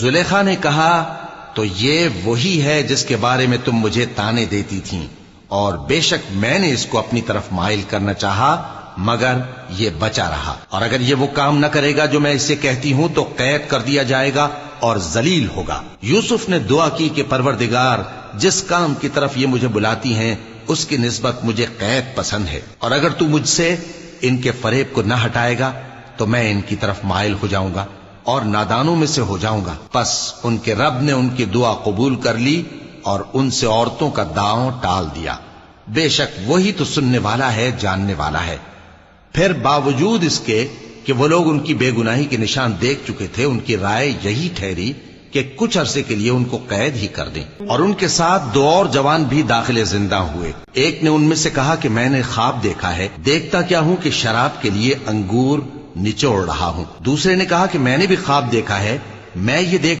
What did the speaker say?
زلیخا نے کہا تو یہ وہی ہے جس کے بارے میں تم مجھے تانے دیتی تھیں، اور بے شک میں نے اس کو اپنی طرف مائل کرنا چاہا مگر یہ بچا رہا، اور اگر یہ وہ کام نہ کرے گا جو میں اسے کہتی ہوں تو قید کر دیا جائے گا اور ذلیل ہوگا۔ یوسف نے دعا کی کہ پروردگار، جس کام کی طرف یہ مجھے بلاتی ہیں اس کی نسبت مجھے قید پسند ہے، اور اگر تو مجھ سے ان کے فریب کو نہ ہٹائے گا تو میں ان کی طرف مائل ہو جاؤں گا اور نادانوں میں سے ہو جاؤں گا۔ پس ان کے رب نے ان کی دعا قبول کر لی اور ان سے عورتوں کا داؤں ٹال دیا، بے شک وہی تو سننے والا ہے، جاننے والا ہے۔ پھر باوجود اس کے کہ وہ لوگ ان کی بے گناہی کے نشان دیکھ چکے تھے، ان کی رائے یہی ٹھہری کہ کچھ عرصے کے لیے ان کو قید ہی کر دیں، اور ان کے ساتھ دو اور جوان بھی داخل زندہ ہوئے۔ ایک نے ان میں سے کہا کہ میں نے خواب دیکھا ہے، دیکھتا کیا ہوں کہ شراب کے لیے انگور نچوڑ رہا ہوں۔ دوسرے نے کہا کہ میں نے بھی خواب دیکھا ہے، میں یہ دیکھ